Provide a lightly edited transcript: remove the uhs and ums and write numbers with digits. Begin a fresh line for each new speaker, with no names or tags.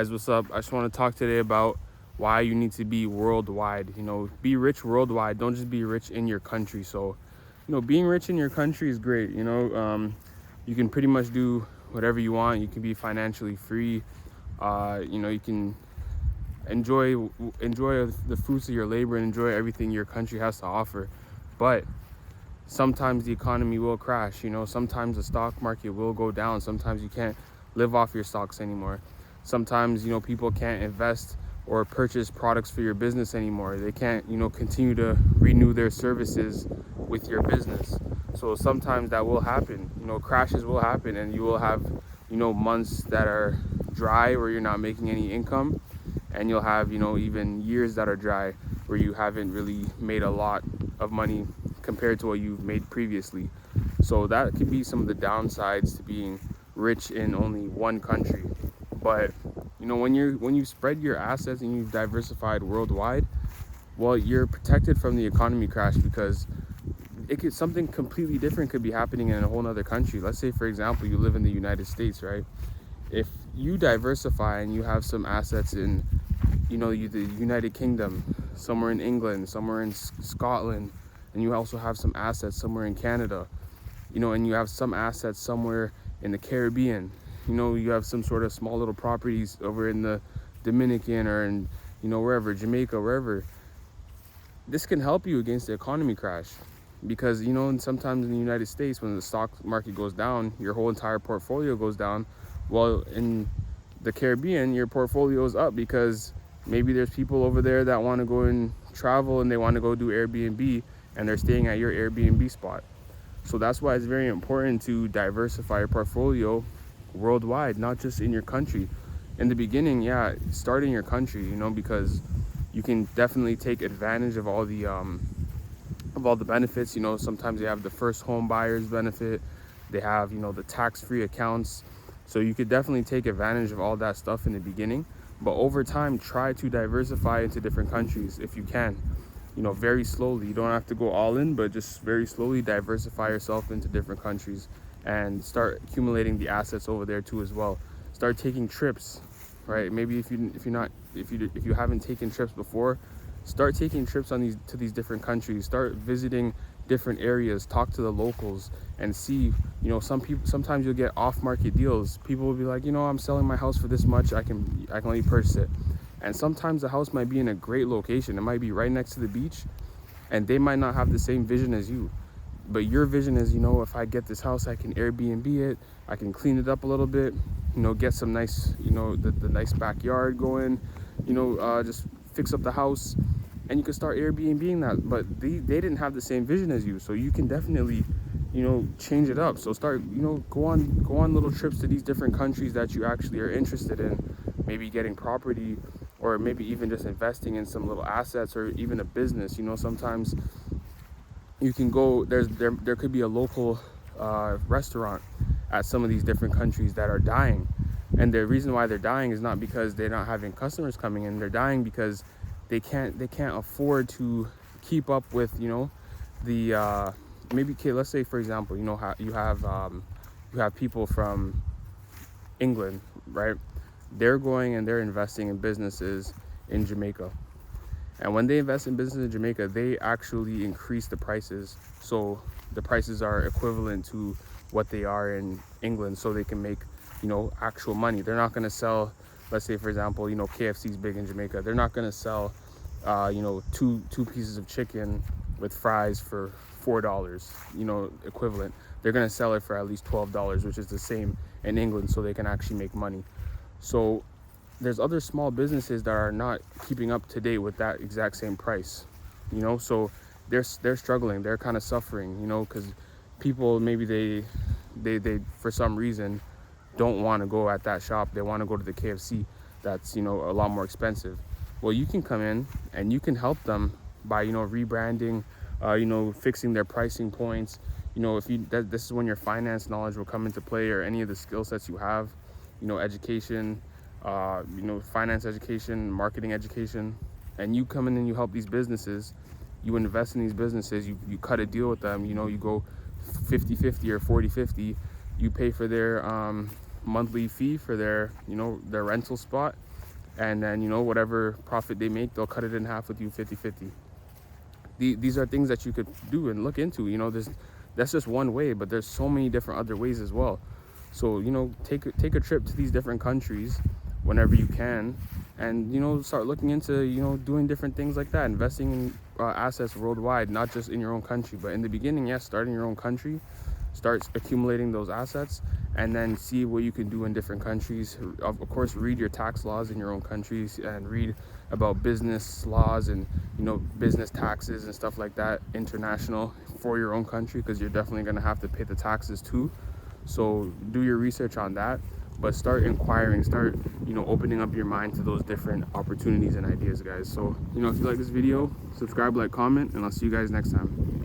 Guys, what's up? I just want to talk today about why you need to be worldwide. Be rich worldwide. Don't just be rich in your country. So, being rich in your country is great. You can pretty much do whatever you want. You can be financially free. You can enjoy the fruits of your labor and enjoy everything your country has to offer. But sometimes the economy will crash. Sometimes the stock market will go down. Sometimes you can't live off your stocks anymore. Sometimes people can't invest or purchase products for your business anymore. They can't continue to renew their services with your business. So sometimes that will happen. Crashes will happen, and you will have months that are dry where you're not making any income, and you'll have even years that are dry where you haven't really made a lot of money compared to what you've made previously. So that could be some of the downsides to being rich in only one country. But when you spread your assets and you've diversified worldwide, well, you're protected from the economy crash, because something completely different could be happening in a whole other country. Let's say, for example, you live in the United States, right? If you diversify and you have some assets in the United Kingdom, somewhere in England, somewhere in Scotland, and you also have some assets somewhere in Canada, and you have some assets somewhere in the Caribbean, you have some sort of small little properties over in the Dominican or in wherever, Jamaica, wherever. This can help you against the economy crash, because and sometimes in the United States, when the stock market goes down, your whole entire portfolio goes down. Well, in the Caribbean, your portfolio is up, because maybe there's people over there that want to go and travel and they want to go do Airbnb, and they're staying at your Airbnb spot. So that's why it's very important to diversify your portfolio worldwide, not just in your country. In the beginning, yeah, start in your country, because you can definitely take advantage of all the benefits. Sometimes they have the first home buyers benefit. They have the tax-free accounts. So you could definitely take advantage of all that stuff in the beginning. But over time, try to diversify into different countries if you can. Very slowly. You don't have to go all in, but just very slowly diversify yourself into different countries and start accumulating the assets over there too as well. Start taking trips, right? Maybe if you haven't taken trips before, start taking trips to these different countries. Start visiting different areas. Talk to the locals and see. Sometimes you'll get off-market deals. People will be like, I'm selling my house for this much. I can only purchase it. And sometimes the house might be in a great location. It might be right next to the beach, and they might not have the same vision as you. But your vision is, if I get this house, I can Airbnb it. I can clean it up a little bit, get some nice, the nice backyard going, just fix up the house, and you can start Airbnb-ing that. But they didn't have the same vision as you. So you can definitely, change it up. So start, go on little trips to these different countries that you actually are interested in, maybe getting property, or maybe even just investing in some little assets, or even a business. Sometimes you can go, there could be a local restaurant at some of these different countries that are dying. And the reason why they're dying is not because they're not having customers coming in. They're dying because they can't afford to keep up with the maybe, okay, let's say, for example, how you have people from England, right? They're going and they're investing in businesses in Jamaica. And when they invest in business in Jamaica, they actually increase the prices. So the prices are equivalent to what they are in England, so they can make, actual money. They're not going to sell, let's say, for example, KFC's big in Jamaica. They're not going to sell, two pieces of chicken with fries for $4, equivalent. They're going to sell it for at least $12, which is the same in England, so they can actually make money. So there's other small businesses that are not keeping up to date with that exact same price, so they're struggling. They're kind of suffering, because people, maybe they for some reason don't want to go at that shop. They want to go to the KFC that's a lot more expensive. Well, you can come in and you can help them by rebranding, fixing their pricing points. If this is when your finance knowledge will come into play, or any of the skill sets you have, education, finance education, marketing education. And you come in and you help these businesses, you invest in these businesses, you cut a deal with them, you go 50-50 or 40-50. You pay for their monthly fee for their their rental spot, and then, you know, whatever profit they make, they'll cut it in half with you 50-50. These are things that you could do and look into. You know, that's just one way, but there's so many different other ways as well. So, you know, take a trip to these different countries whenever you can, and, you know, start looking into, you know, doing different things like that, investing in assets worldwide, not just in your own country. But in the beginning, yes, start in your own country, start accumulating those assets, and then see what you can do in different countries. Of course, read your tax laws in your own countries, and read about business laws and, you know, business taxes and stuff like that, international, for your own country, because you're definitely going to have to pay the taxes too. So do your research on that, but start inquiring, start, you know, opening up your mind to those different opportunities and ideas, guys. So, you know, if you like this video, subscribe, like, comment, and I'll see you guys next time.